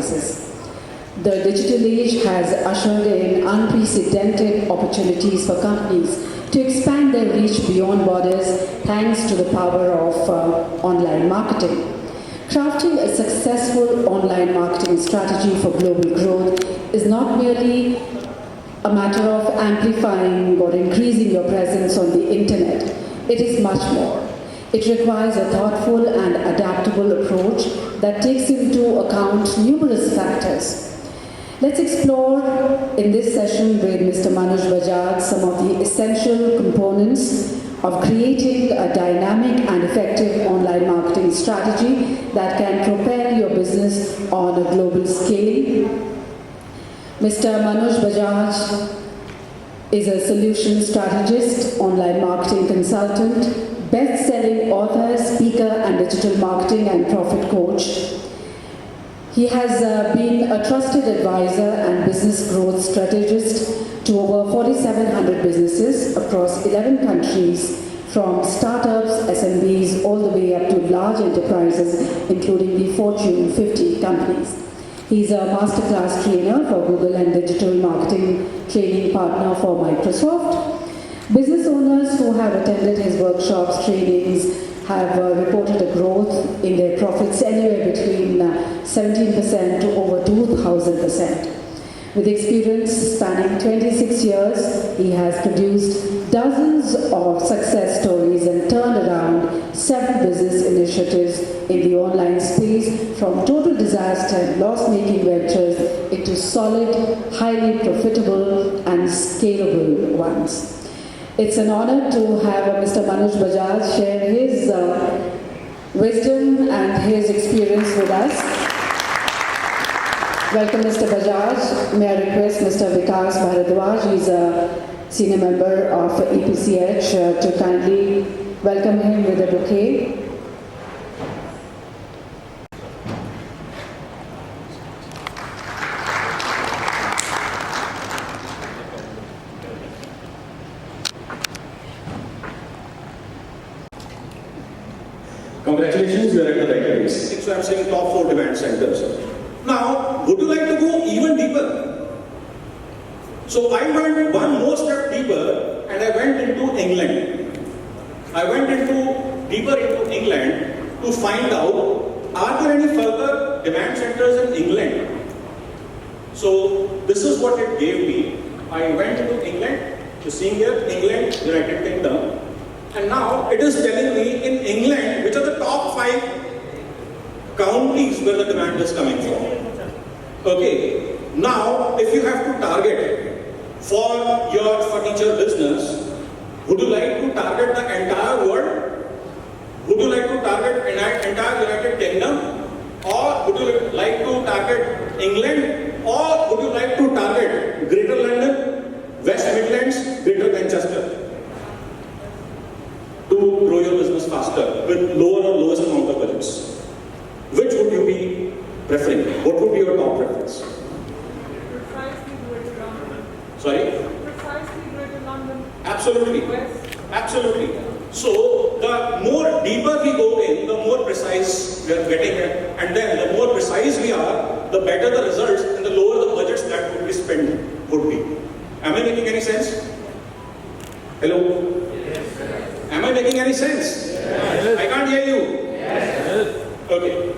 enterprises. The digital age has ushered in unprecedented opportunities for companies to expand their reach beyond borders thanks to the power of online marketing. Crafting a successful online marketing strategy for global growth is not merely a matter of amplifying or increasing your presence on the internet. It is much more. It requires a thoughtful and adaptable approach that takes into account numerous factors. Let's explore in this session with Mr. Manoj Bajaj some of the essential components of creating a dynamic and effective online marketing strategy that can propel your business on a global scale. Mr. Manoj Bajaj is a solution strategist, online marketing consultant, best-selling author, speaker, and digital marketing and profit coach. He has been a trusted advisor and business growth strategist to over 4,700 businesses across 11 countries, from startups, SMBs, all the way up to large enterprises, including the Fortune 50 companies. He's a masterclass trainer for Google and digital marketing training partner for Microsoft. Business owners who have attended his workshops, trainings, have reported a growth in their profits anywhere between 17% to over 2,000%. With experience spanning 26 years, he has produced dozens of success stories and turned around several business initiatives in the online space, from total disaster and loss-making ventures into solid, highly profitable and scalable ones. It's an honor to have Mr. Manoj Bajaj share his wisdom and his experience with us. Welcome, Mr. Bajaj. May I request Mr. Vikas Bharadwaj, he's a senior member of EPCH, to kindly welcome him with a bouquet. Congratulations, you are at the right place. So I'm saying top 4 demand centers. Now, would you like to go even deeper? So I went one more step deeper and I went into England. I went deeper into England to find out, are there any further demand centers in England? So this is what it gave me. I went into England, to seeing here, England, United Kingdom. And now it is telling me in England which are the top 5 counties where the demand is coming from. Okay, now if you have to target for your furniture business, would you like to target the entire world? Would you like to target entire United Kingdom? Or would you like to target England? Or would you like to target Greater London, West Midlands, Greater Manchester? To grow your business faster with lower or lowest amount of budgets. Which would you be preferring? What would be your top preference? Precisely Greater London. Sorry? Precisely Greater London. Absolutely. West. Absolutely. So the more deeper we go in, the more precise we are getting it, and then the more precise we are, the better the results and the lower the budgets that would be spent would be. Am I making any sense? Hello? Am I making any sense? Yes. I can't hear you. Yes. Okay.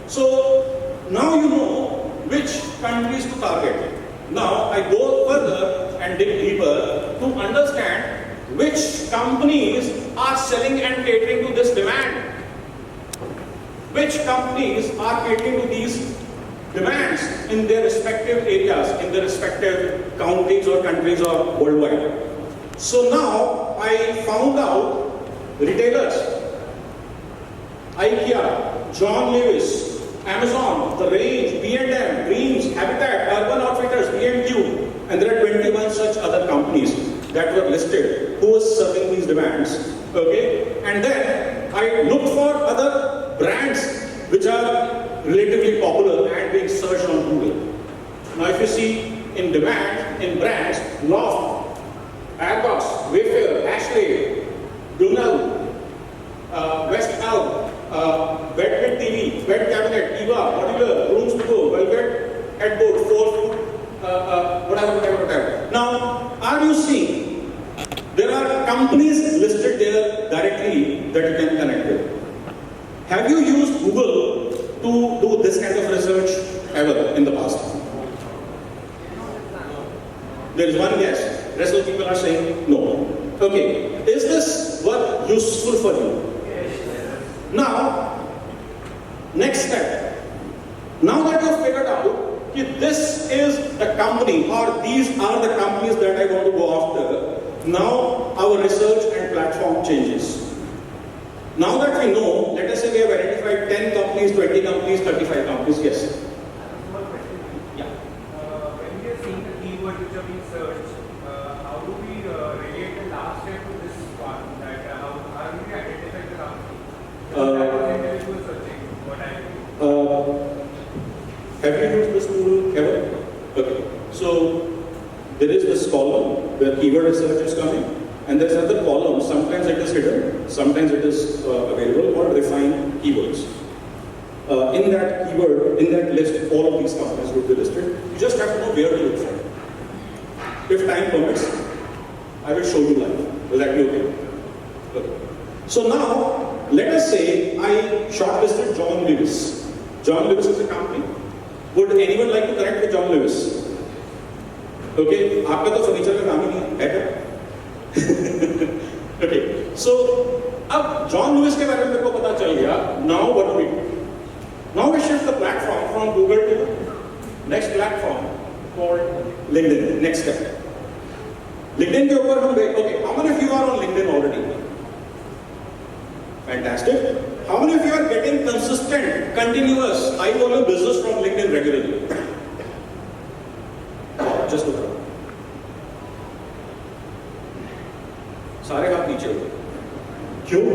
So now you know which countries to target. Now I go further and dig deeper to understand which companies are selling and catering to this demand. Which companies are catering to these demands in their respective areas, in their respective counties or countries or worldwide. So now I found out retailers, IKEA, John Lewis, Amazon, The Range, B&M, Dreams, Habitat, Urban Outfitters, B&Q, and there are 21 such other companies that were listed who was serving these demands. Okay, and then I looked for other brands which are relatively popular and being searched on Google. Now, if you see in demand in brands, Loft, Argos, Wayfair, Ashley, Dunal, West Elm, Bedbed TV, Bed Cabinet, Eva, Modular, Rooms to Go, Velvet, that you can connect with. Have you used Google to do this kind of research ever in the past? There is one yes. Rest of the people are saying no. Okay. Is this work useful for you? Now, next step. Now that you have figured out that this is the company or these are the companies that I want to go after, now our research and platform changes. Now that we know, let us say we have identified 10 companies, 20 companies, 35 companies, yes. One question. Yeah. When we are seeing the keywords which are being searched, how do we relate the last step to this part? That how do we identify the company? Because that was individual searching. What I mean. Have you used this tool ever? Okay. So there is this column where keyword research is coming, and there's another column. Sometimes it is hidden, sometimes it is available, or refined keywords. In that keyword, in that list, all of these companies would be listed. You just have to know where to look for. If time permits, I will show you live. Will that be okay? Okay. So now, let us say I shortlisted John Lewis. John Lewis is a company. Would anyone like to connect with John Lewis? Okay, आपका तो furniture का काम ही नहीं है क्या? Okay, so अब John Lewis के बारे में मेरे को पता चल गया. Now what do we do? Now we shift the platform from Google to the next platform called LinkedIn. Next step. LinkedIn के ऊपर हम गए. Okay, how many of you are on LinkedIn already? Fantastic. How many of you are getting consistent, continuous, high-volume business from LinkedIn regularly? Just look around. सारे हाथ नीचे होते. क्यों?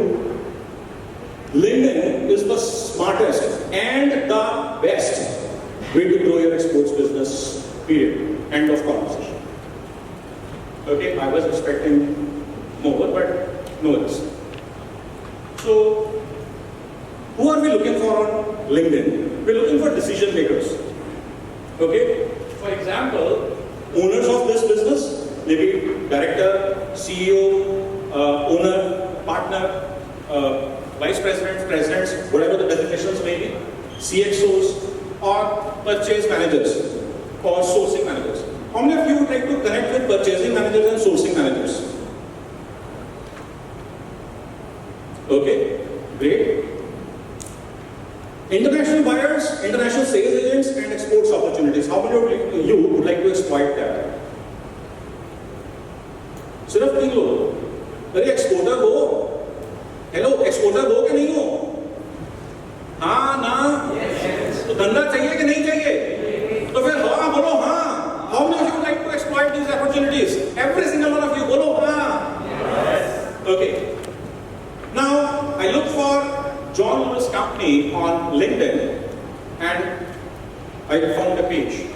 LinkedIn is the smartest and the best way to grow your exports business. Period. End of conversation. Okay, I was expecting more, but no worries. So, who are we looking for on LinkedIn? We're looking for decision makers. Okay? For example, owners of this business, maybe director, CEO, owner, partner, vice president, presidents, whatever the designations may be, CXOs, or purchase managers, or sourcing managers. How many of you would like to connect with purchasing managers and sourcing managers? Okay, great. International buyers, international sales agents, and exports opportunities. How many of you would like to exploit that? सिर्फ 3 लोग. अरे exporter हो? Hello, exporter हो कि नहीं हो? हाँ ना? तो धंधा चाहिए कि नहीं चाहिए? तो फिर हाँ बोलो हाँ. How many of you would like to exploit these opportunities? Every single one of you बोलो हाँ. Okay. Now I look for John Lewis company on LinkedIn and I found a page.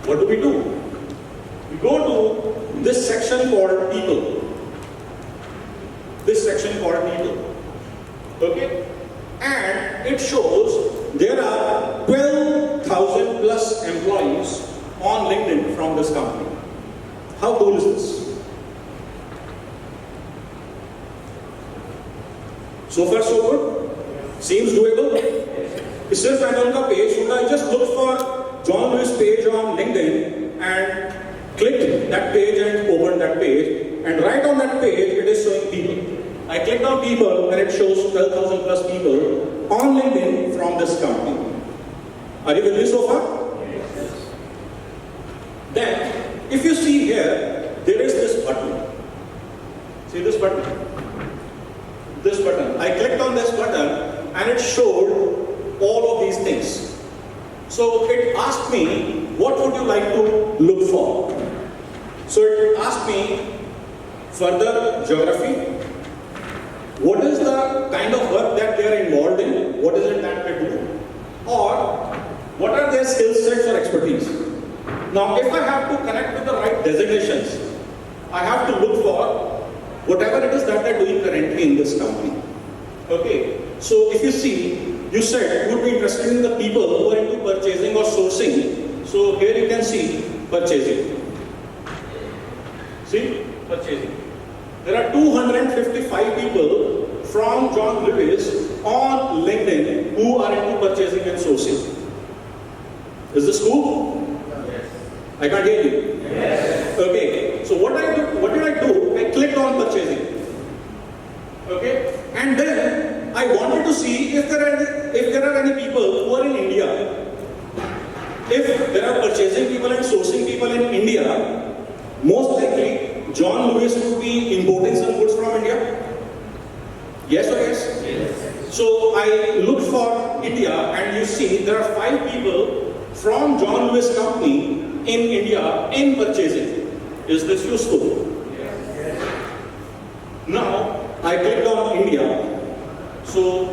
What do? We go to this section called people. This section called people. Okay? And it shows there are 12,000 plus employees on LinkedIn from this company. How cool is this? So far so good? Seems doable? Itself and on the page, should I just look for John Lewis page on LinkedIn and click that page and open that page, and right on that page it is showing people. I clicked on people and it shows 12,000 plus people on LinkedIn from this company. Are you with me so far? Yes. Then, if you see here, there is this button. See this button? This button. I clicked on this button and it showed all of these things. So it asked me, what would you like to look for? So it asked me further geography. What is the kind of work that they are involved in? What is it that they do? Or what are their skill sets or expertise? Now, if I have to connect with the right designations, I have to look for whatever it is that they're doing currently in this company. Okay, so if you see, you said you would be interested in the people who are into purchasing or sourcing. So here you can see purchasing. See, purchasing. There are 255 people from John Lewis on LinkedIn who are into purchasing and sourcing. Is this cool? Yes. I can't hear you. Yes. Okay. So what did I do? I clicked on purchasing. Okay. And then I wanted to see if there are any people who are in India. If there are purchasing people and sourcing people in India, most likely John Lewis would be importing some goods from India. Yes or yes? Yes. So I looked for India, and you see there are 5 people from John Lewis company in India in purchasing. Is this useful? Yes. Now I clicked on India. So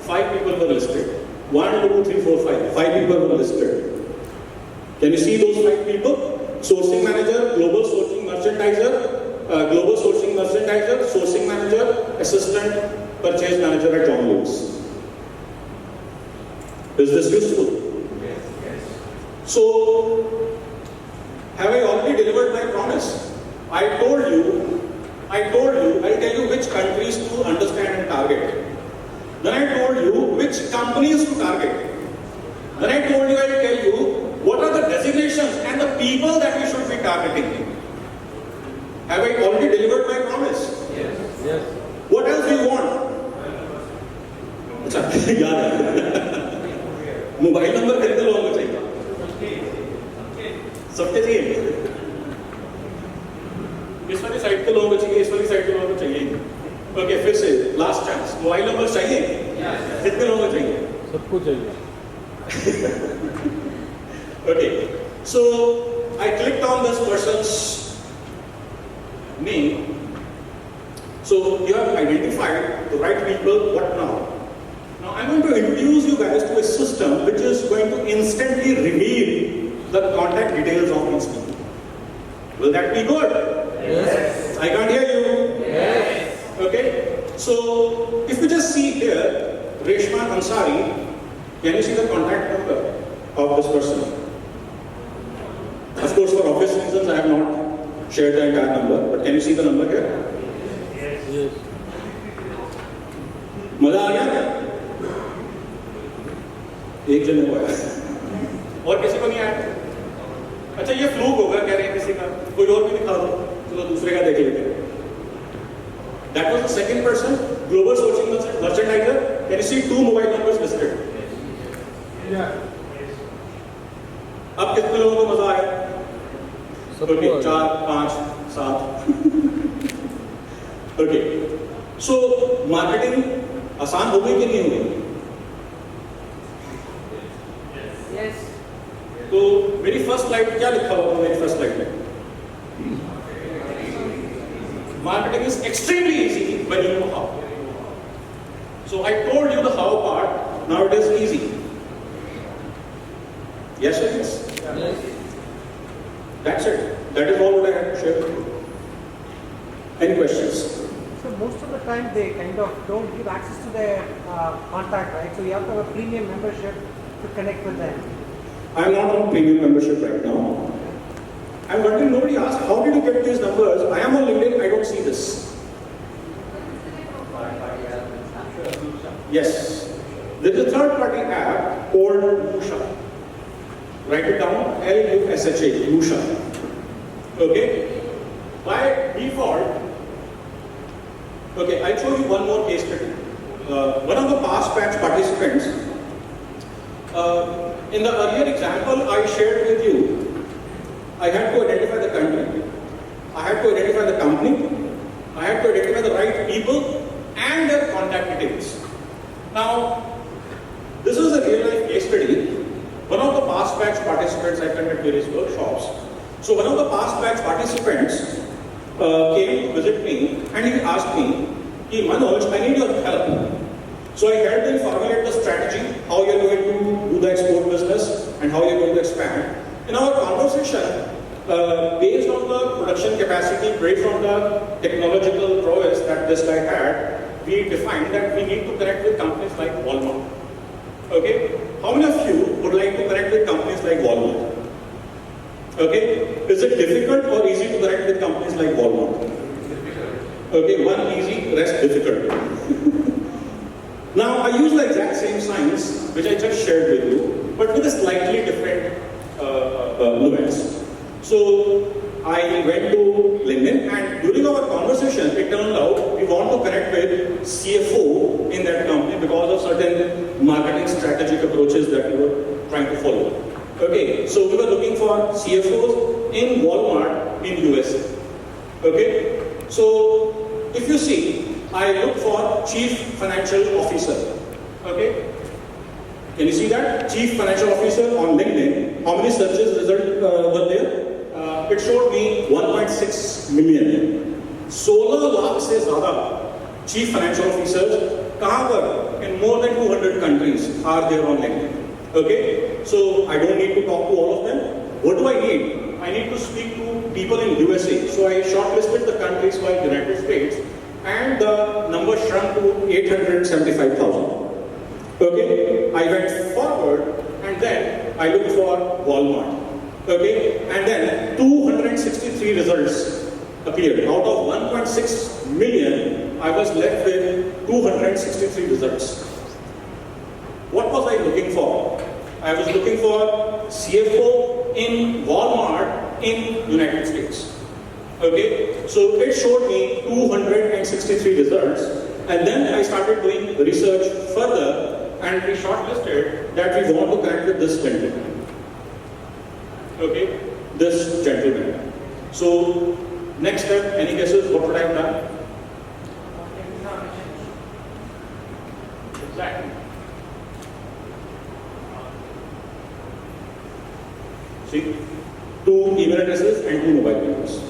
5 people were listed. 1, 2, 3, 4, 5. 5 people were listed. Can you see those 5 people? Sourcing manager, global sourcing merchandiser, sourcing manager, assistant purchase manager at John Lewis. Is this useful? Yes. So, have I already delivered my promise? I told you, I'll tell you which countries to understand and target. Then I told you which companies to target. Then I told you, I'll tell you what are the designations and the people that we should be targeting. Have I already delivered my promise? Yes. What else do you want? अच्छा याद है mobile number कितने लोगों को चाहिए? सबके चाहिए? इस वाली साइड के लोगों को चाहिए, इस वाली साइड के लोगों को चाहिए. ओके, फिर से लास्ट चांस. मोबाइल नंबर चाहिए? कितने लोगों को चाहिए? सबको चाहिए. Okay, so I clicked on this person's name. So you have identified the right people. What now? Now I'm going to introduce you guys to a system which is going to instantly reveal the contact details of these people. Will that be good? Yes. I can't hear you. Yes. Okay. So if you just see here, Reshma Ansari, can you see the contact number of this person? Of course, for obvious reasons, I have not shared the entire number, but can you see the number here? Yes. मजा आ गया? एक जने को आया और किसी को नहीं आया? अच्छा, ये फ्लूक होगा कह रहे हैं किसी का, कोई और भी दिखा दो, चलो दूसरे का देख लेते हैं. That was the second person, global sourcing merchandiser. Can you see 2 mobile numbers listed? Yeah. अब कितने लोगों को मजा आया? Okay, 4, 5, 7. Okay, so marketing आसान हो गई कि नहीं हो गई? Yes. तो मेरी फर्स्ट स्लाइड क्या लिखा हुआ था मेरी फर्स्ट स्लाइड में? Marketing is extremely easy when you know how. So I told you the how part, now it is easy. Yes or yes? Yes. That's it. That is all what I had to share with you. Any questions? So most of the time they kind of don't give access to their contact, right? So you have to have a premium membership to connect with them. I am not on premium membership right now. I'm wondering, nobody asked, how did you get these numbers? I am on LinkedIn, I don't see this. Yes. There is a third party app called Lusha. Write it down, L-U-S-H-A, Lusha. Okay? By default, okay, I'll show you one more case study. One of the past batch participants, in the earlier example I shared with you, I had to identify the country, I had to identify the company, I had to identify the right people and their contact details. Now, this is a real life case study. One of the past batch participants, I conduct various workshops. So one of the past batch participants came to visit me and he asked me, "Hey Manoj, I need your help." So I helped him formulate the strategy, how you're going to do the export business and how you're going to expand. In our conversation, based on the production capacity, based on the technological prowess that this guy had, we defined that we need to connect with companies like Walmart. Okay? How many of you would like to connect with companies like Walmart? Okay? Is it difficult or easy to connect with companies like Walmart? Okay, one easy, rest difficult. the exact same science which I just shared with you, but with a slightly different nuance. So I went to LinkedIn, and during our conversation, it turned out we want to connect with CFO in that company because of certain marketing strategic approaches that we were trying to follow. Okay, so we were looking for CFOs in Walmart in USA. Okay, so if you see, I looked for Chief Financial Officer. Okay, can you see that? Chief Financial Officer on LinkedIn. How many searches result were there? It showed me 1.6 million. 16 lakh से ज़्यादा Chief Financial Officers कहाँ पर? In more than 200 countries are there on LinkedIn. Okay, so I don't need to talk to all of them. What do I need? I need to speak to people in USA. So I shortlisted the countries like United States, and the number shrunk to 875,000. Okay, I went forward, and then I looked for Walmart. Okay, and then 263 results appeared. Out of 1.6 million, I was left with 263 results. What was I looking for? I was looking for CFO in Walmart in United States. Okay, so it showed me 263 results, and then I started doing research further, and we shortlisted that we want to connect with this gentleman. Okay, this gentleman. So, next step, any guesses? What would I have done? Exactly. See, 2 email addresses and 2 mobile numbers.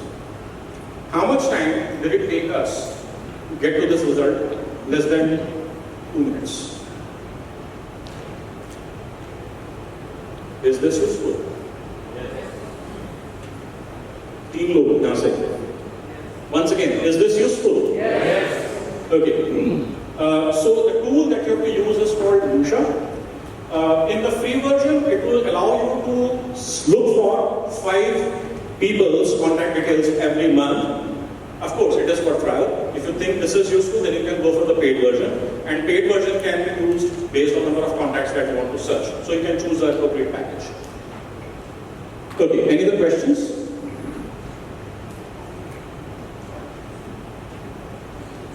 How much time did it take us to get to this result? Less than 2 minutes. Is this useful? Team load, now say. Once again, is this useful? Yes. Okay. So the tool that you have to use is called Lucia. In the free version, it will allow you to look for 5 people's contact details every month. Of course, it is for trial. If you think this is useful, then you can go for the paid version. And paid version can be used based on the number of contacts that you want to search. So you can choose the appropriate package. Okay, any other questions?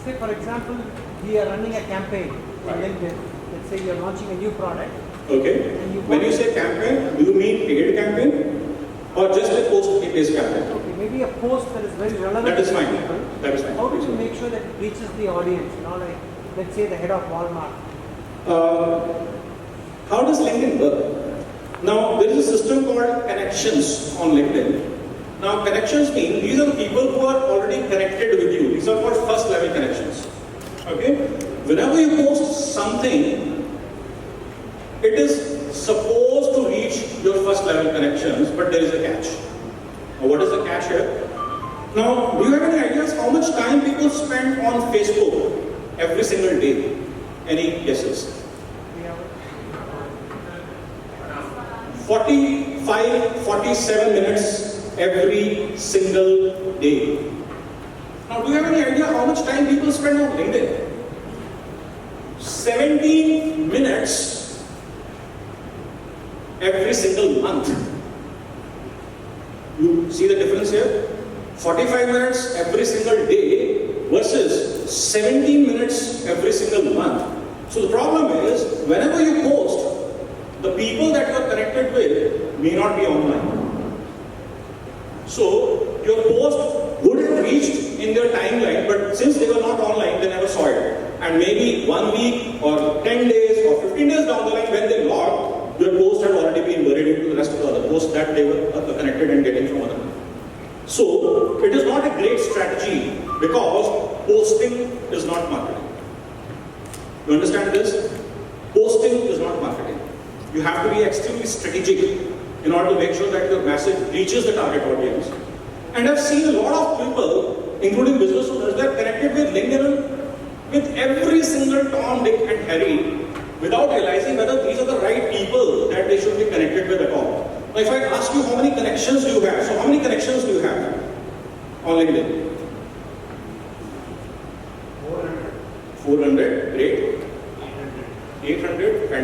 Say, for example, we are running a campaign on LinkedIn. Let's say you're launching a new product. Okay. When you say campaign, do you mean paid campaign or just a post-based campaign? Okay, maybe a post that is very relevant That is to fine. people. That is fine. How do you make sure that it reaches the audience? You know, like, let's say the head of Walmart. How does LinkedIn work? Now, there is a system called connections on LinkedIn. Now, connections mean these are the people who are already connected with you. These are called first level connections. Okay? Whenever you post something, it is supposed to reach your first level connections, but there is a catch. Now, what is the catch here? Now, do you have any ideas how much time people spend on Facebook every single day? Any guesses? 45, 47 minutes every single day. Now, do you have any idea how much time people spend on LinkedIn? 17 minutes every single month. You see the difference here? 45 minutes every single day versus 17 minutes every single month. So the problem is, whenever you post, the people that you are connected with may not be online. So your post would have reached in their timeline, but since they were not online, they never saw it. And maybe 1 week or 10 days or 15 days down the line, when they log, your post had already been buried into the rest of the other posts that they were connected and getting from other people. So it is not a great strategy because posting is not marketing. You understand this? Posting is not marketing. You have to be extremely strategic in order to make sure that your message reaches the target audience. And I've seen a lot of people, including business owners, that are connected with LinkedIn with every single Tom, Dick and Harry without realizing whether these are the right people that they should be connected with at all. Now, if I ask you how many connections do you have, so how many connections do you have on LinkedIn? 400. 400, great. 800.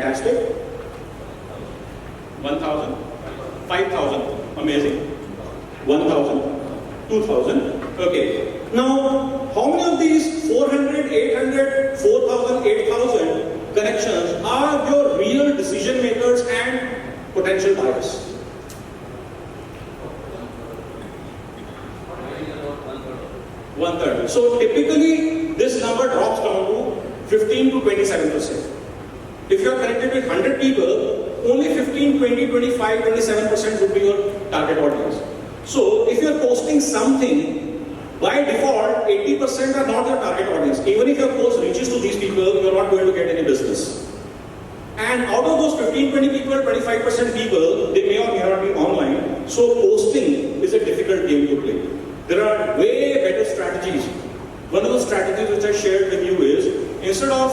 Fantastic. 1,000, 5,000, amazing. 1,000, 2,000, okay. Now, how many of these 400, 800, 4,000, 8,000 connections are your real decision makers and potential buyers? One third. So typically, this number drops down to 15 to 27%. If you are connected with 100 people, only 15, 20, 25, 27% would be your target audience. So if you are posting something, by default, 80% are not your target audience. Even if your post reaches to these people, you are not going to get any business. And out of those 15, 20 people, 25% people, they may or may not be online. So posting is a difficult game to play. There are way better strategies. One of the strategies which I shared with you is, instead of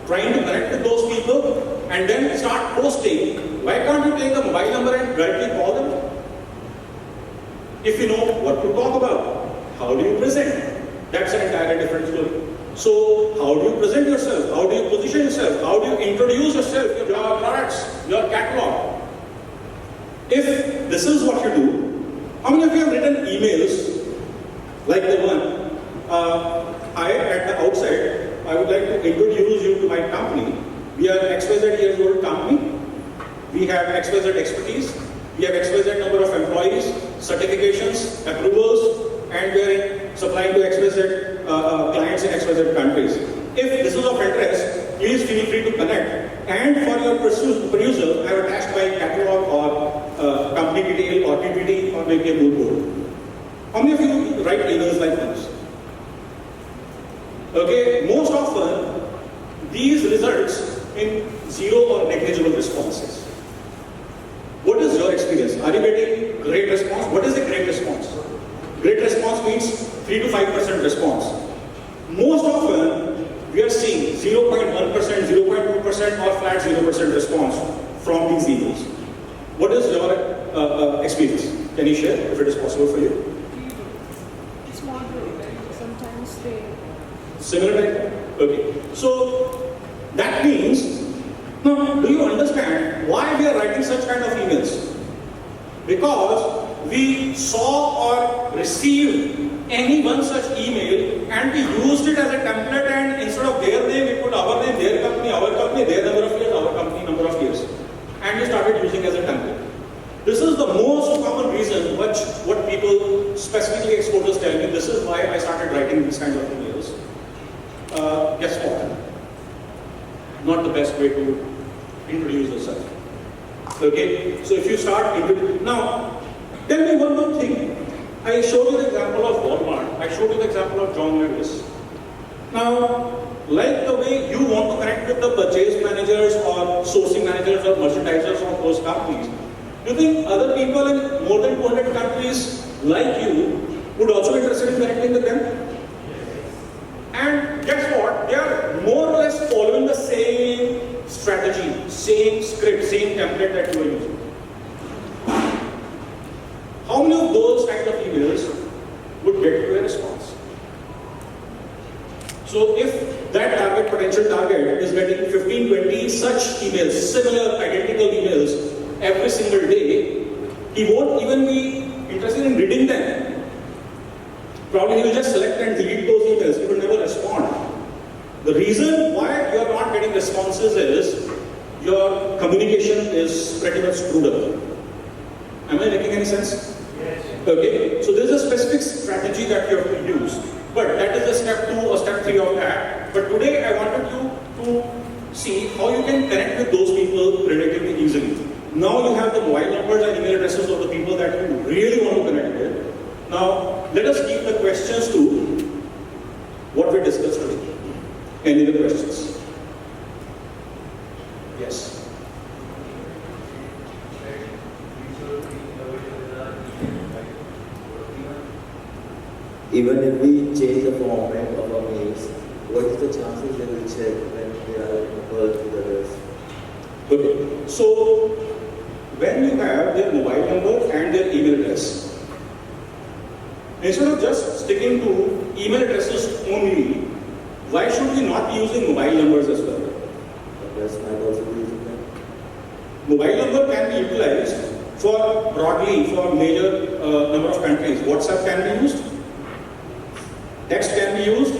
trying to connect with those people and then start posting, why can't you take the mobile number and directly call them? If you know what to talk about, how do you present? That's an entirely different story. So, how do you present yourself? How do you position yourself? How do you introduce yourself, your products, your catalog? If this is what you do, how many of you have written emails like the one? At the outset, I would like to introduce you to my company. We are XYZ years old company. We have XYZ expertise. We have XYZ number of employees, certifications, approvals, and we are supplying to XYZ clients in XYZ countries. If this is of interest, please feel free to connect. And for your perusal, I have attached my catalog or company detail or PPT or maybe a mood board. How many of you write emails like this? Okay, most often these results in zero or negligible responses. What is your experience? Are you getting great response? What is a great response? Great response means 3 to 5% response. Most often we are seeing 0.1%, 0.2% or flat 0% response from these emails. What is your experience? Can you share if it is possible for you? It's moderate. Sometimes they. Similar type? Okay. So that means, now do you understand why we are writing such kind of emails? Because we saw or received any one such email and we used it as a template, and instead of their name we put our name, their company, their number of years, our company number of years, and we started using as a template. This is the most common reason what people, specifically exporters, tell me. This is why I started writing these kinds of emails. Guess what? Not the best way to introduce yourself. Okay? So if you start introducing, now tell me one more thing. I showed you the example of Walmart. I showed you the example of John Lewis. Now, like the way you want to connect with the purchase managers or sourcing managers or merchandisers of those companies, you think other people in more than 200 countries like you would also be interested in connecting with them? And guess what? They are more or less following the same strategy, same script, same template that you are using. How many of those kinds of emails would get you a response? So if that potential target is getting 15, 20 such emails, similar, identical emails every single day, he won't even be interested in reading them. Probably he will just select and delete those emails. He will never respond. The reason why you are not getting responses is your communication is pretty much screwed up. Am I making any sense? Yes. Okay, so there is a specific strategy that you have to use. But that is the step 2 or step 3 of that. But today I wanted you to see how you can connect with those people relatively easily. Now you have the mobile numbers and email addresses of the people that you really want to connect with. Now let us keep the questions to what we discussed today. Any other questions? Yes. Even if we change the format of our mails, what is the chances they will check when they are merged with others? Okay. So when you have their mobile number and their email address, instead of just sticking to email addresses only, why should we not be using mobile numbers as well? Others might also be using them. Mobile number can be utilized for broadly for major number of countries. WhatsApp can be used, text can be used,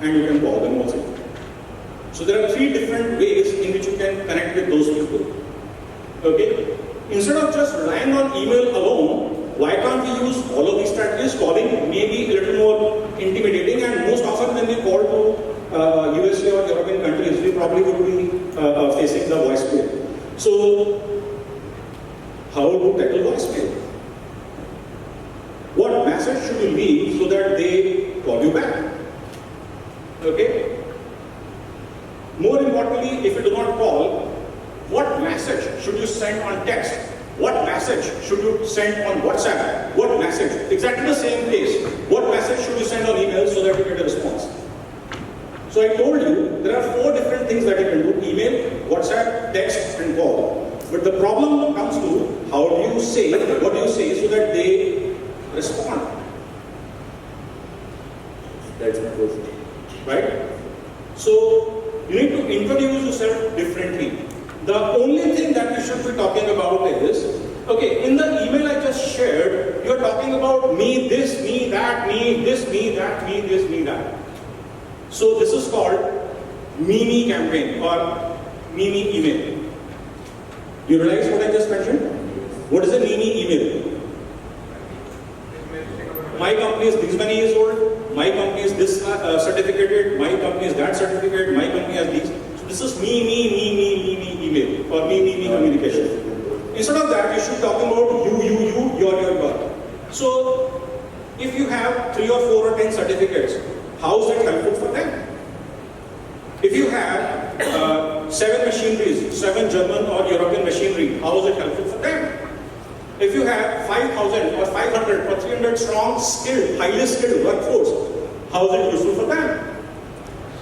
and you can call them also. So there are 3 different ways in which you can connect with those people. Okay? Instead of just relying on email alone, why can't we use all of these strategies? Calling may be a little more intimidating, and most often when we call to USA or European countries, we probably would be facing the voicemail. So, how to tackle voicemail? What message should you leave so that they call you back? Okay? More importantly, if you do not call, what message should you send on text? What message should you send on WhatsApp? What message? Exactly the same case. What message should you send on email so that you get a response? So I told you, there are 4 different things that you can do: email, WhatsApp, text, and call. But the problem comes to how do you say, what do you say so that they respond? That's my question. Right? So you need to introduce yourself differently. The only thing that you should be talking about is, okay, in the email I just shared, you're talking about me this, me that, me this, me that, me this, me that. So this is called Mimi campaign or Mimi email. You realize what I just mentioned? What is a Mimi email? My company is this many years old, my company is this certificated, my company is that certificate, my company has these. So this is me email or me communication. Instead of that, you should talk about you, your. So if you have 3 or 4 or 10 certificates, how is it helpful for them? If you have 7 machineries, 7 German or European machinery, how is it helpful for them? If you have 5,000 or 500 or 300 strong, skilled, highly skilled workforce, how is it useful for them?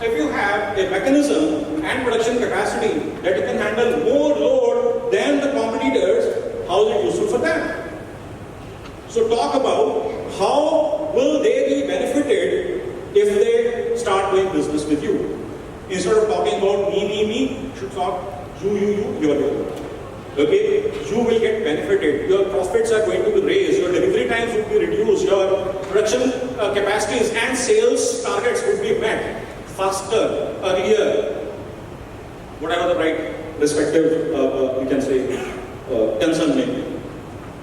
If you have a mechanism and production capacity that you can handle more load than the competitors, how is it useful for them? So talk about how will they be benefited if they start doing business with you. Instead of talking about me, you should talk you, your. Okay, you will get benefited. Your profits are going to be raised. Your delivery times will be reduced. Your production capacities and sales targets will be met faster, earlier. Whatever the right respective, you can say, concern may be.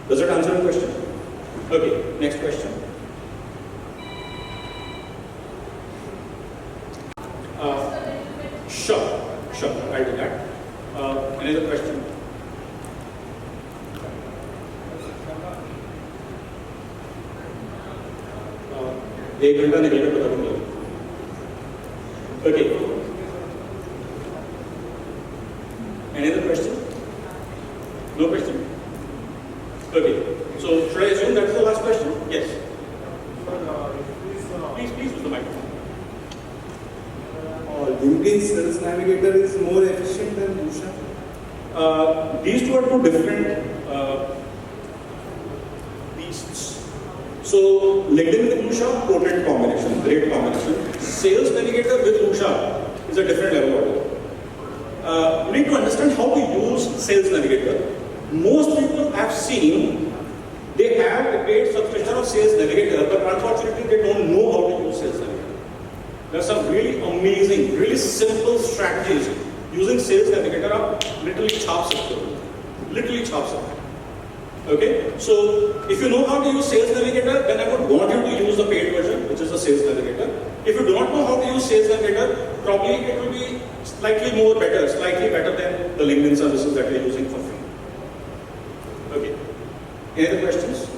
Does it answer the question? Okay, next question. Sure, I'll do that. Any other question? एक घंटा निकलेगा पता नहीं लगा. Okay. Any other question? No question? Okay. So should I assume that's the last question? Yes. Please use the microphone. LinkedIn Sales Navigator is more efficient than Lusha? These two are 2 different beasts. So LinkedIn with Lusha, potent combination, great combination. Sales Navigator with Lusha is a different level. You need to understand how to use Sales Navigator. Most people have seen they have a paid subscription of Sales Navigator, but unfortunately they don't know how to use Sales Navigator. There are some really amazing, really simple strategies using Sales Navigator are literally chops up. Okay, so if you know how to use Sales Navigator, then I would want you to use the paid version, which is the Sales Navigator. If you do not know how to use Sales Navigator, probably it will be slightly better than the LinkedIn services that we are using for free. Okay, any other questions?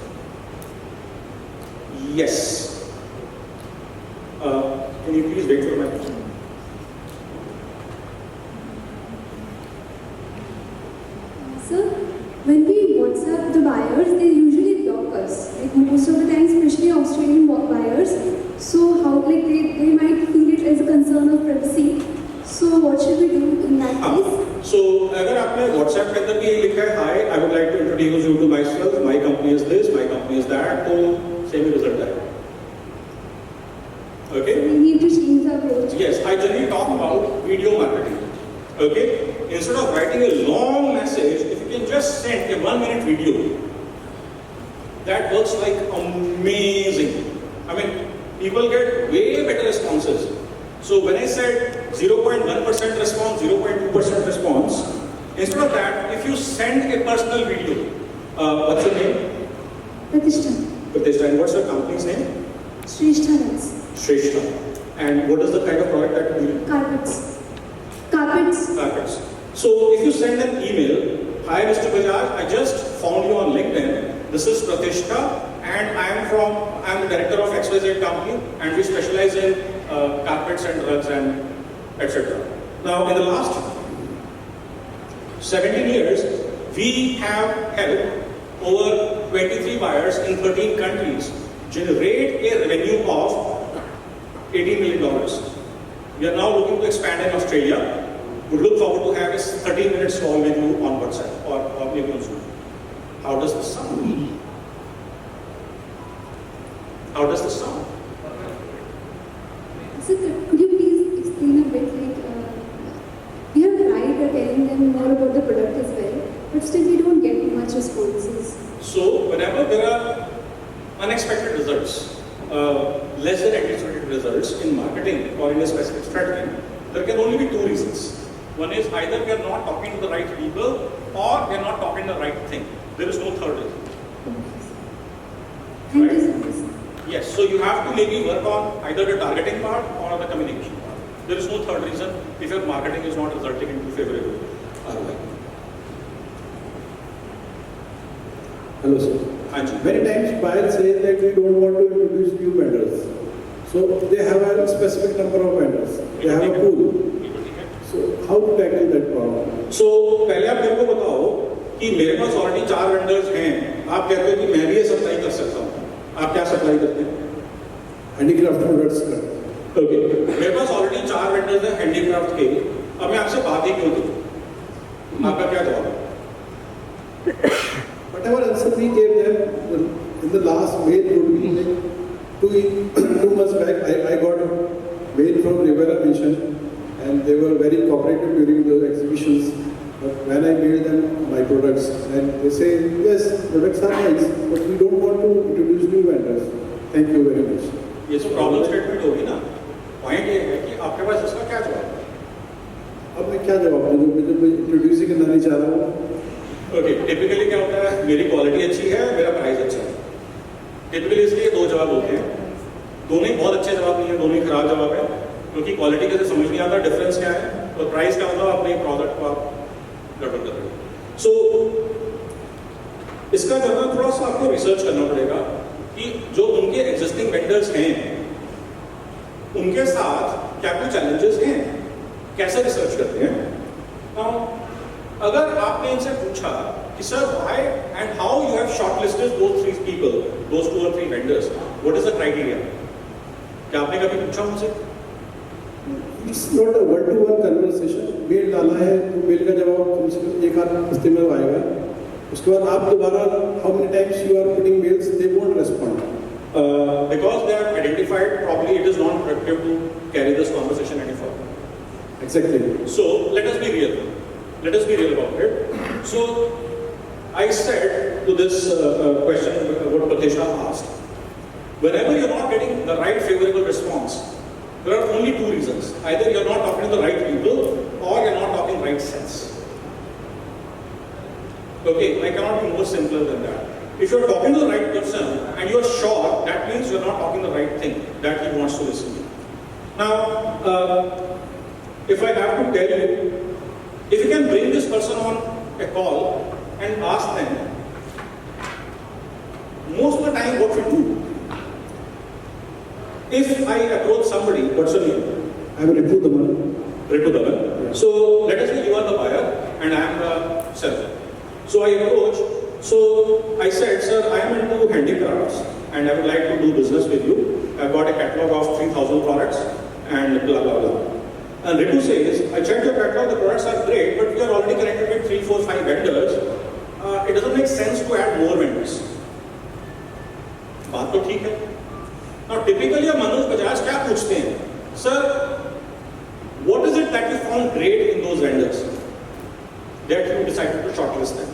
Yes. Can you please wait for my question? Sir, when we WhatsApp the buyers, they usually block us. Like most of the time, especially Australian buyers. So how they might feel it as a concern of privacy. So what should we do in that case? So अगर आपने WhatsApp के अंदर भी यही लिखा है, hi, I would like to introduce you to myself. My company is this, my company is that. तो same result आएगा. Okay. So we need to change the approach. Yes, I generally talk about video marketing. Okay. Instead of writing a long message, if you you can just send a 1-minute video, that works like amazing. I mean, people get way better responses. So when I said 0.1% response, 0.2% response, instead of that, if you send a personal video, what's your name? Pratishtha. Pratishtha. And what's your company's name? Shrestha Rugs. Shrestha. And what is the kind of product that you do? Carpets. Carpets. Carpets. So if you send an email, hi Mr. Bajaj, I just found you on LinkedIn. This is Pratishtha, and I'm the director of XYZ company, and we specialize in carpets and rugs and etc. Now, in the last 17 years, we have helped over 23 buyers in 13 countries generate a revenue of $18 million. We are now looking to expand in Australia. We look forward to have a 30-minute call with you on WhatsApp or maybe on Zoom. How does this sound? How does this sound? So could you please explain a bit like we have tried telling them more about the product as well, but still we don't get much responses. So whenever there are unexpected results, less than anticipated results in marketing or in a specific strategy, there can only be two reasons. One is either we are not talking to the right people or we are not talking the right thing. There is no third reason. Thank you Right. so much. Yes, so you have to maybe work on either the targeting part or the communication part. There is no third reason if your marketing is not resulting into favorable ROI. Hello sir. Anji. Many times buyers say that we don't want to introduce new vendors. So they have a specific number of vendors. They have a pool. So how to tackle that problem? So पहले आप मेरे को बताओ कि मेरे पास already 4 vendors हैं. आप कहते हो कि मैं भी ये सप्लाई कर सकता हूँ. आप क्या सप्लाई करते हैं? Handicraft products. ओके. मेरे पास ऑलरेडी 4 वेंडर्स हैं हैंडीक्राफ्ट के. अब मैं आपसे बात ही क्यों करूँ? आपका क्या जवाब है? Whatever answer we gave them in the last mail would be like 2 months back. I got a mail from Rivera Mission, and they were very cooperative during the exhibitions. But when I mailed them my products, and they say, yes, products are nice, but we don't want to introduce new vendors. Thank you very much. ये जो problem statement होगी ना, point ये है कि आपके पास इसका क्या जवाब है? अब मैं क्या जवाब दूँ? मैं इंट्रोड्यूस ही करना नहीं चाह रहा हूँ. ओके, टिपिकली क्या होता है? मेरी क्वालिटी अच्छी है, मेरा प्राइस अच्छा है. टिपिकली इसलिए 2 जवाब होते हैं. दोनों ही बहुत अच्छे जवाब नहीं है, दोनों ही खराब जवाब है, क्योंकि क्वालिटी कैसे समझ नहीं आता, डिफरेंस क्या है, और प्राइस क्या होता है, अपने प्रोडक्ट को आप गड़बड़ कर रहे हो. सो इसका करना थोड़ा सा आपको रिसर्च करना पड़ेगा कि जो उनके एग्जिस्टिंग वेंडर्स हैं उनके साथ क्या कुछ चैलेंजेस हैं, कैसे रिसर्च करते हैं. नाउ अगर आपने इनसे पूछा कि sir why and how you have shortlisted those 3 people, those 2 or 3 vendors, what is the criteria, क्या आपने कभी पूछा उनसे? It's not a one-to-one conversation. Mail डाला है तो मेल का जवाब कम से कम 1 आध हफ्ते में आएगा. उसके बाद आप दोबारा how many times you are putting mails, they won't respond. Because they have identified probably it is not productive to carry this conversation any further. Exactly. So let us be real. Let us be real about it. So I said to this question what Pratisha asked, whenever you're not getting the right favorable response, there are only 2 reasons. Either you're not talking to the right people or you're not talking right sense. Okay, I cannot be more simpler than that. If you're talking to the right person and you're sure, that means you're not talking the right thing that he wants to listen to. Now, if I have to tell you, if you can bring this person on a call and ask them, most of the time what we do, if I approach somebody, what's your name? I'm Ritu Daman. Ritu Daman. So let us say you are the buyer and I am the seller. So I approach, so I said, sir, I am into handicrafts and I would like to do business with you. I've got a catalog of 3,000 products and blah, blah, blah. And Ritu says, I checked your catalog, the products are great, but we are already connected with 3, 4, 5 vendors. It doesn't make sense to add more vendors. बात तो ठीक है. Now typically Manoj Bajaj क्या पूछते हैं? Sir, what is it that you found great in those vendors that you decided to shortlist them?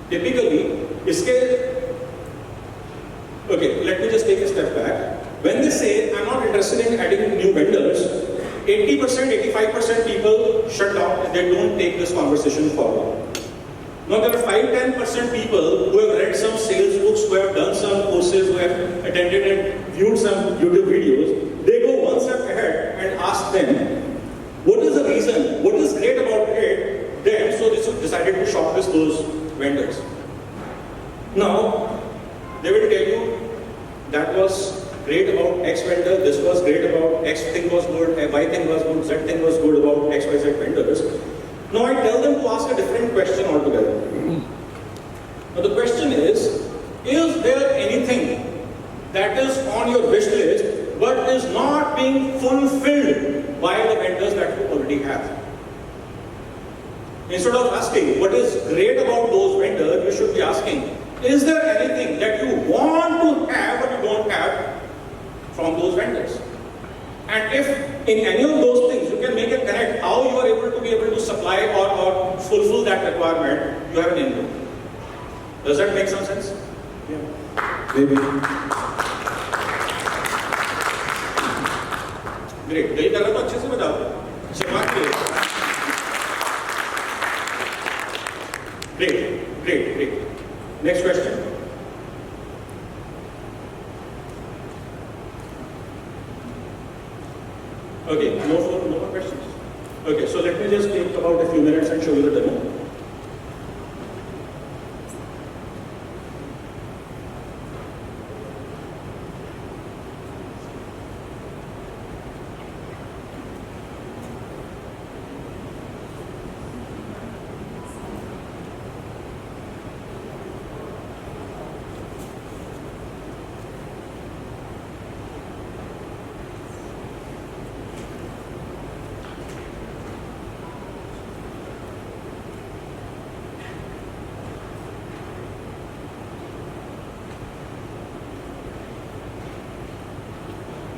Typically, okay, let me just take a step back. When they say, I'm not interested in adding new vendors, 80%, 85% people shut down and they don't take this conversation forward. Now there are 5-10% people who have read some sales books, who have done some courses, who have attended and viewed some YouTube videos. They go one step ahead and ask them, what is the reason? What is great about it? Then, so they decided to shortlist those vendors. Now, they will tell you that was great about X vendor, this was great about X thing was good, Y thing was good, Z thing was good about XYZ vendors. Now I tell them to ask a different question altogether. Now the question is there anything that is on your wish list but is not being fulfilled by the vendors that you already have? Instead of asking what is great about those vendors, you should be asking, is there anything that you want to have but you don't have from those vendors? And if in any of those things you can make a connect how you are able to supply or fulfill that requirement, you have an input. Does that make some sense? Yeah. Maybe. Great. यही कर रहा तो अच्छे से बताओ. शुरुआत करिए. Great. Next question. Okay, no more questions? Okay, so let me just take about a few minutes and show you the demo.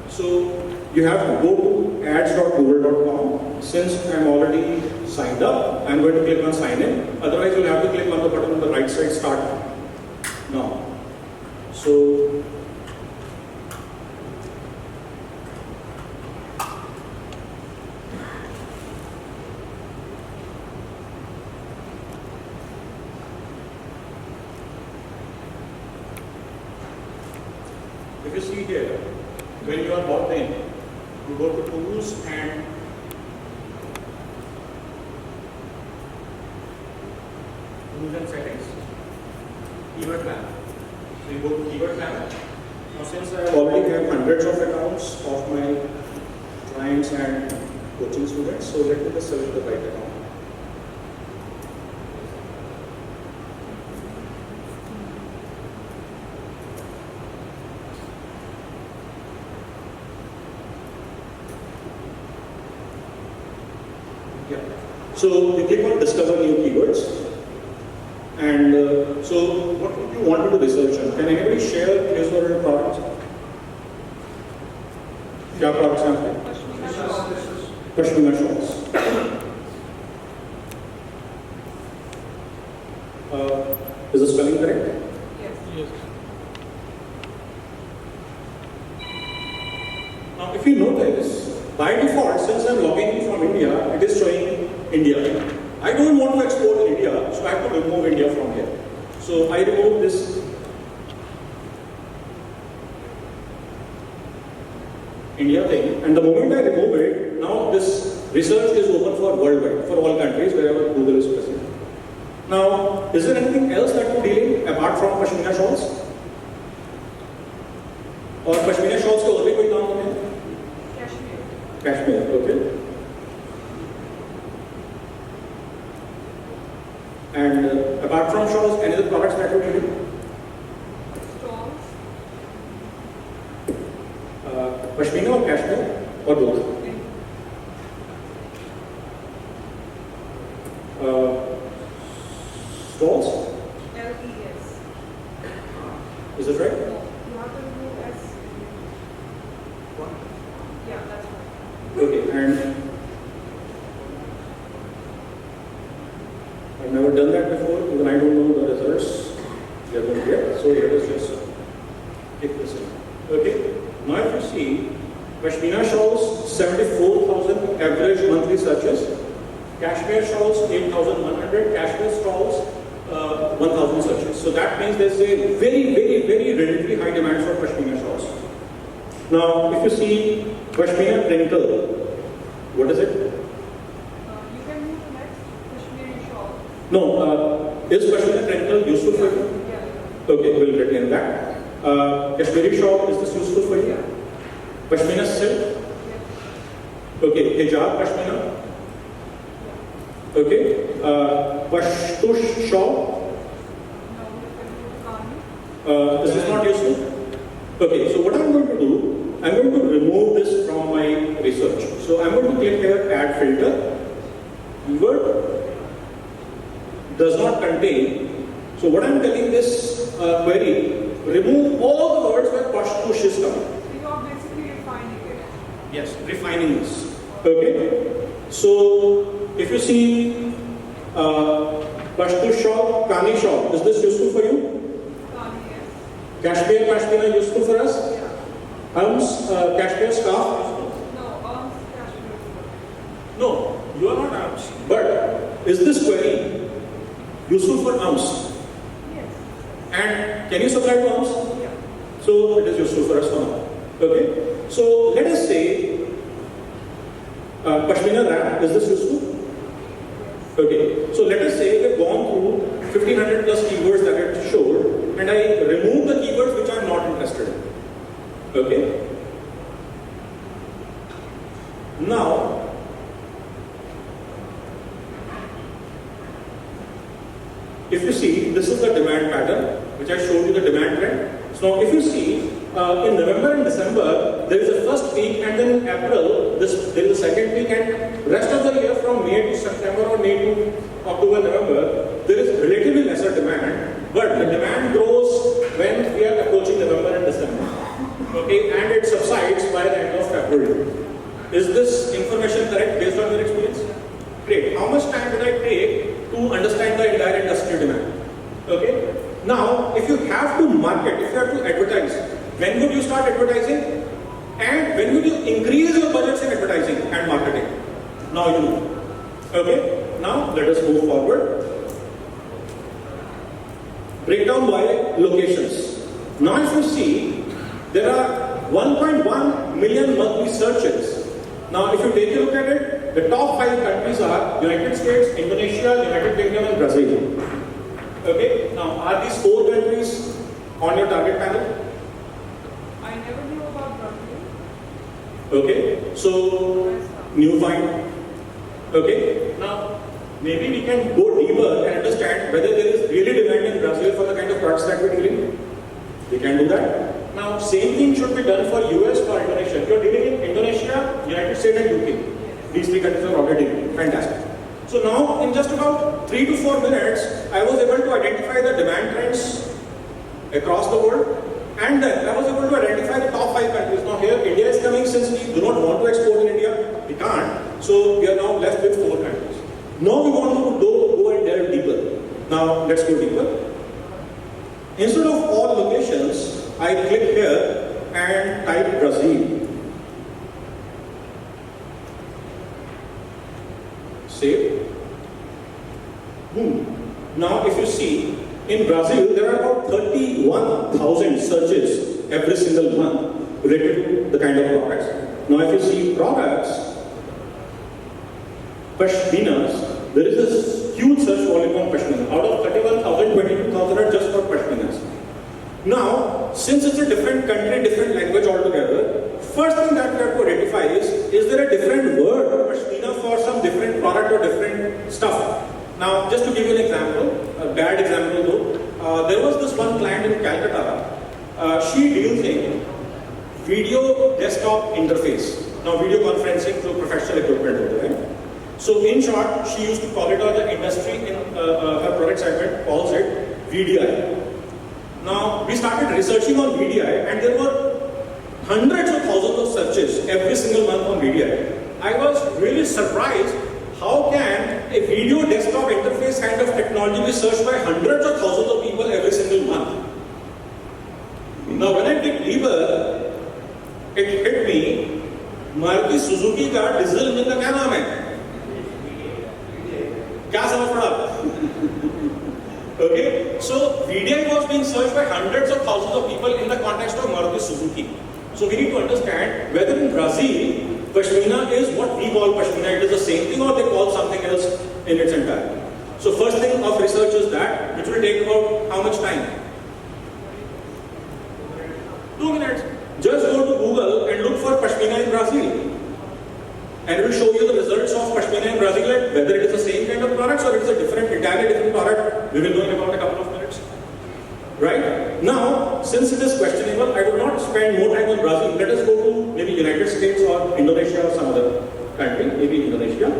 So you have to go to ads.google.com. Since I'm already signed up, I'm going to click on sign in. Otherwise, you'll have to click on the button on the right side, start now. So if you see here, when you are logged in, you go to tools and settings, keyword planner. So you go to keyword planner. Now since I already have hundreds of accounts of my clients and coaching students, so let me just select the right account. So you click on discover new keywords, and so what would you want to research on? Can anybody share his or her products? क्या products हैं आपके? Pashmina shawls. Is the spelling correct? Yes. Now, if you notice, by default, since I'm logging in from India, it is showing India. I don't want to export India, so I have to remove India from here. So I remove this India thing, and the moment I remove it, now this research is open for worldwide, for all countries, wherever Google is present. Now, is there anything else that you're dealing apart from Pashmina shawls? Or Pashmina shawls के और भी कोई काम होते हैं? Cashmere, okay. And apart from shawls, any other products that you're dealing? Pashmina or cashmere or both? Stalls? L-E-S. Is it right? No, you have to remove S. What? Yeah, that's right. Okay, and I've never done that before, even I don't know the results. Pashmina shawls, 74,000 average monthly searches. Cashmere shawls, 8,100. Cashmere shawls, 1,000 searches. So that means there's a very, very, very relatively high demand for Pashmina shawls. Now, if you see Pashmina Trinkle, what is it? You can move to next Kashmiri shawl. No, is Pashmina Trinkle useful for you? Yeah. Okay, we'll retain that. Kashmiri shawl, is this useful for you? Pashmina silk? Okay, hijab Pashmina? Okay, Pashtush shawl? No, you can move to Kani. This is not useful? Okay, so what I'm going to do, I'm going to remove this from my research. So I'm going to click here, add filter. Keyword does not contain. So what I'm telling this query, remove all the words where Pashtush is coming. So you are basically refining it. Yes, refining this. Okay. So if you see Pashtu shawl, Kani shawl, is this useful for you? Kani, yes. Kashmir Pashmina useful for us? Yeah. Kashmir scarf? No, Kashmir. No, you are not arms. But is this query useful for arms? Yes. And can you supply to arms? Yeah. So it is useful for us for now. Okay. So let us say Pashmina wrap, is this useful? Okay, so let us say we've gone through 1500 plus keywords that it showed and I remove the keywords which I am not interested in. Okay. Now, if you see, this is the demand pattern which I showed you the demand trend. So now if you see, in November and December, there is a first peak and then in April, there is a second peak and rest of the year from May to September or May to October, November, there is relatively lesser demand, but the demand grows when we are approaching November and December. Okay, and it subsides by the end of February. Is this information correct based on your experience? Great. How much time did I take to understand the entire industry demand? Okay. Now, if you have to market, if you have to advertise, when would you start advertising? And when would you increase your budgets in advertising and marketing? Now you know. Okay. Now let us move forward. Breakdown by locations. Now if you see, there are 1.1 million monthly searches. Now if you take a look at it, the top 5 countries are United States, Indonesia, United Kingdom and Brazil. Okay, now are these 4 countries on your target panel? I never knew about Brazil. Okay, so new find. Okay, now maybe we can go deeper and understand whether there is really demand in Brazil for the kind of products that we're dealing. We can do that. Now, same thing should be done for US, for Indonesia. If you're dealing in Indonesia, United States and UK. These 3 countries are already dealing. Fantastic. So now, in just about 3 to 4 minutes, I was able to identify the demand trends across the world. And then I was able to identify the top 5 countries. Now here, India is coming since we do not want to export in India. We can't. So we are now left with 4 countries. Now we want to go and delve deeper. Now let's go deeper. Instead of all locations, I click here and type Brazil. Save. Boom. Now if you see, in Brazil there are about 31,000 searches every single month related to the kind of products. Now if you see products, Pashminas, there is a huge search volume on Pashminas. Out of 31,000, 22,000 are just for Pashminas. Now, since it's a different country, different language altogether, first thing that we have to identify is there a different word, Pashmina, for some different product or different stuff? Now, just to give you an example, a bad example though, there was this one client in Calcutta. She deals in video desktop interface. Now, video conferencing through professional equipment. Right? So, in short, she used to call it, or the industry in her product segment calls it VDI. Now, we started researching on VDI and there were hundreds of thousands of searches every single month on VDI. I was really surprised, how can a video desktop interface kind of technology be searched by hundreds of thousands of people every single month? Now, when I dig deeper, it hit me Maruti Suzuki का diesel engine का क्या नाम है? क्या समझ पड़ा? Okay, so VDI was being searched by hundreds of thousands of people in the context of Maruti Suzuki. So we need to understand whether in Brazil, Pashmina is what we call Pashmina, it is the same thing or they call something else in its entirety. So first thing of research is that, which will take about how much time? 2 minutes. Just go to Google and look for Pashmina in Brazil. And it will show you the results of Pashmina in Brazil, whether it is the same kind of products or it is a different, entirely different product. We will know in about a couple of minutes. Right? Now, since it is questionable, I will not spend more time on Brazil. Let us go to maybe United States or Indonesia or some other country, maybe Indonesia.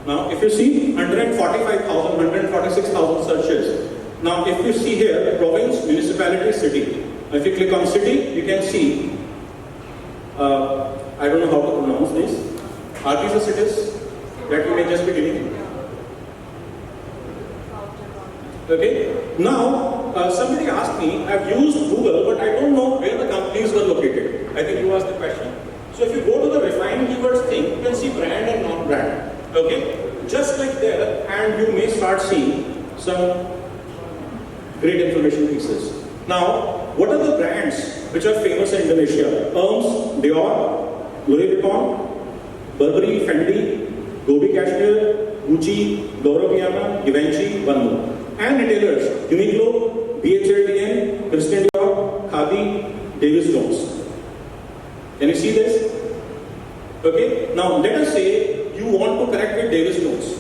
Now, if you see 145,000, 146,000 searches. Now, if you see here, province, municipality, city. If you click on city, you can see, I don't know how to pronounce this. Are these the cities that you may just be dealing with? Okay. Now, somebody asked me, I've used Google, but I don't know where the companies were located. I think you asked the question. So if you go to the refined keywords thing, you can see brand and non-brand. Okay, just like there, and you may start seeing some great information pieces. Now, what are the brands which are famous in Indonesia? Hermes, Dior, Louis Vuitton, Burberry, Fendi, Gobi Cashmere, Gucci, Loro Piana, Givenchy, one more. And retailers, Uniqlo, BHLDN, Christian Dior, Khadi, Davis Jones. Can you see this? Okay, now let us say you want to connect with Davis Jones.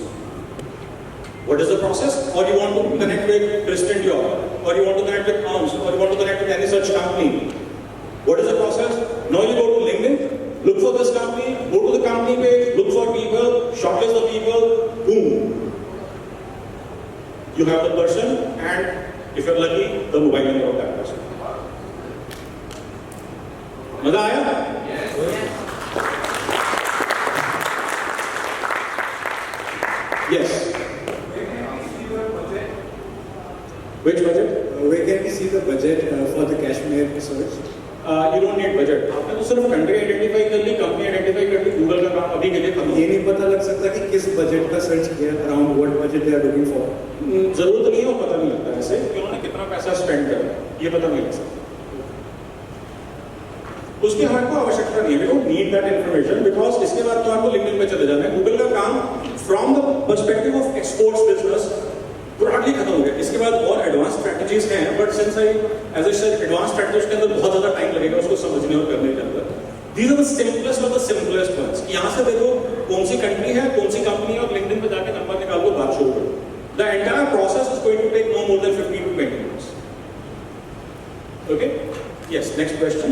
What is the process? Or you want to connect with Christian Dior, or you want to connect with Hermes, or you want to connect with any such company. What is the process? Now you go to LinkedIn, look for this company, go to the company page, look for people, shortlist the people, boom. You have the person, and if you're lucky, the mobile number of that person. Maza aaya? Yes. Which budget? Where can we see the budget for the Kashmir search? You don't need budget. आपने तो सिर्फ country identify कर ली, company identify कर ली, Google का काम अभी के लिए खत्म। ये नहीं पता लग सकता कि किस बजट का सर्च किया, around what budget they are looking for? जरूरत नहीं है और पता नहीं लगता ऐसे कि उन्होंने कितना पैसा स्पेंड करा, ये पता नहीं लग सकता। उसकी हमारे को आवश्यकता नहीं है, we don't need that information because इसके बाद तो आपको LinkedIn पे चले जाना है। Google का काम from the perspective of exports business broadly खत्म हो गया। इसके बाद और एडवांस स्ट्रेटजीज हैं, but since I as I said advance strategies के अंदर बहुत ज्यादा टाइम लगेगा उसको समझने और करने के अंदर। These are the simplest of the simplest ones. यहाँ से देखो कौन सी कंट्री है, कौन सी कंपनी है और LinkedIn पे जाके नंबर निकाल लो, बात शुरू करो। The entire process is going to take no more than 15 to 20 minutes. Okay? Yes. Next question.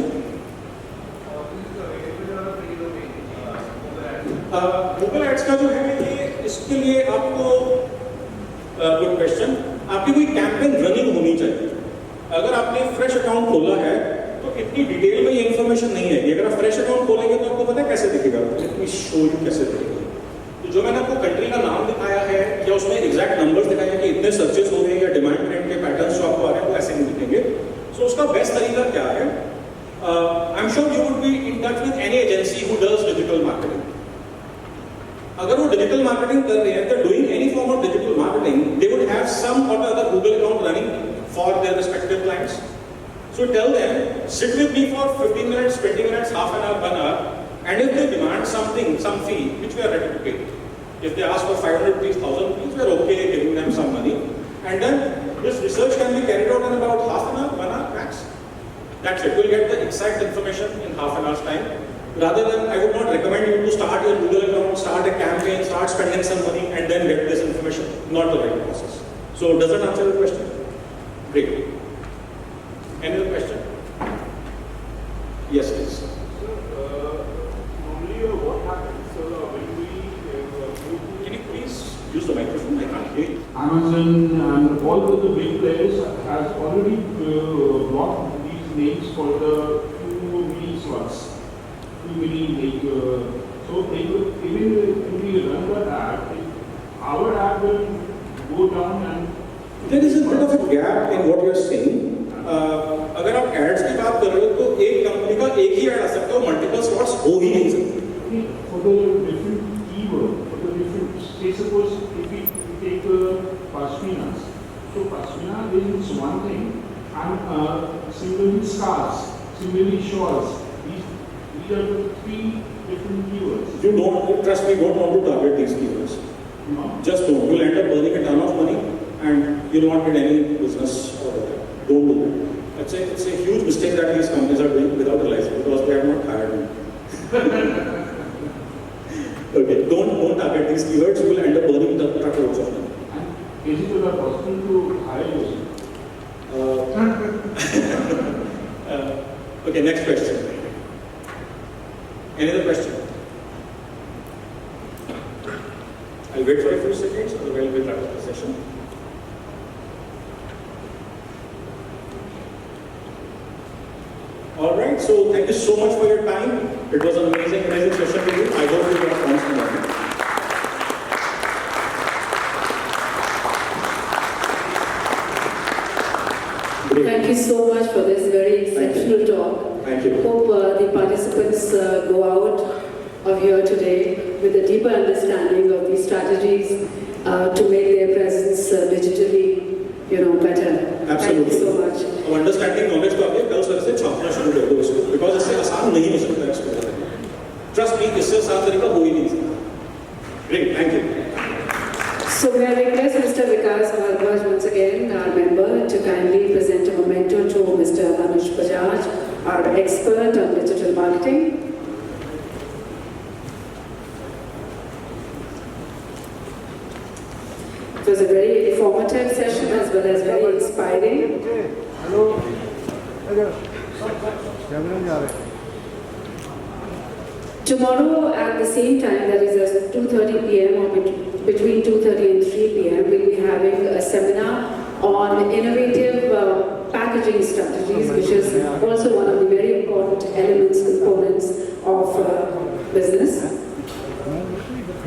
Google Ads का जो है ये इसके लिए आपको गुड क्वेश्चन, आपकी कोई कैंपेन रनिंग होनी चाहिए। अगर आपने फ्रेश अकाउंट खोला है तो इतनी डिटेल में ये इन्फॉर्मेशन नहीं है। अगर आप फ्रेश अकाउंट खोलेंगे तो आपको पता है कैसे दिखेगा, लेट शो यू कैसे दिखेगा। तो जो मैंने आपको कंट्री का नाम दिखाया है या उसमें एग्जैक्ट नंबर्स दिखाए हैं कि इतने सर्चेस हो रहे हैं या डिमांड ट्रेंड के पैटर्न्स जो आपको आ रहे हैं वो ऐसे नहीं दिखेंगे। सो उसका बेस्ट तरीका क्या है? I am sure you would be in touch with any agency who does digital marketing. अगर वो डिजिटल मार्केटिंग कर रहे हैं, they're doing any form of digital marketing, they would have some or the other Google account running for their respective clients. So tell them, sit with me for 15 minutes, 20 minutes, half an hour, 1 hour, and if they demand something, some fee, which we are ready to pay. If they ask for 500 rupees, 1000 rupees, we are okay giving them some money. And then this research can be carried out in about half an hour, 1 hour max. That's it. We'll get the exact information in half an hour's time. Rather than, I would not recommend you to start your Google account, start a campaign, start spending some money and then get this information. Not the right process. So does that answer the question? Great. Any other question? Yes, please. Normally, what happens when we Can you please use the microphone? I can't hear you. Amazon and all of the big players has already blocked these names for the 2 mini slots. 2 mini so they will, even if we run the ad, our ad will go down and There is a bit of a gap in what you are saying. अगर आप ads की बात कर रहे हो तो एक company का एक ही ऐड आ सकता है और मल्टीपल स्लॉट्स हो ही नहीं सकते. for the different keyword, for the different, say suppose if we take pashminas, so pashmina is one thing, and similarly scarves, similarly shawls, these are the three different keywords. You don't, trust me, don't want to target these keywords. No. Just don't. You'll end up burning a ton of money and you'll not get any business out of it. Don't do that. It's a huge mistake that these companies are doing without realizing because they have not hired me. Okay, don't target these keywords. You will end up burning the truckloads of money. And is it possible to hire you? Okay, next question. Any other question? I'll wait for a few seconds, otherwise we'll wrap up the session. All right, so thank you so much for your time. It was an amazing session with you. I hope you got points from it. Great. Thank you so much for this very exceptional talk. Thank you. Hope the participants go out of here today with a deeper understanding of these strategies to make their presence digitally, better. Absolutely. Thank you so much. अब understanding knowledge को आगे कल sir से छापना शुरू कर दो इसको because इससे आसान नहीं हो सकता इसको ट्रस्ट मी इससे आसान तरीका हो ही नहीं सकता. Great, thank you. So may I request Mr. Vikas Bhardwaj once again, our member, to kindly present a memento to Mr. Anuj Bajaj, our expert on digital marketing. It was a very informative session as well as very inspiring. Hello. Tomorrow at the same time, that is at 2:30 p.m. or between 2:30 and 3 p.m., we'll be having a seminar on innovative packaging strategies, which is also one of the very important components of business.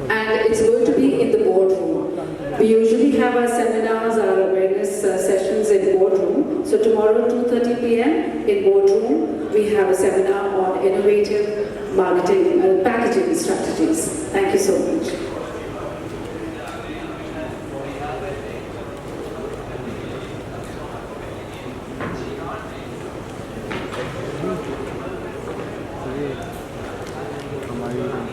And it's going to be in the boardroom. We usually have our seminars, our awareness sessions in boardroom. So tomorrow, 2:30 p.m. in boardroom, we have a seminar on innovative marketing and packaging strategies. Thank you so much. हमारी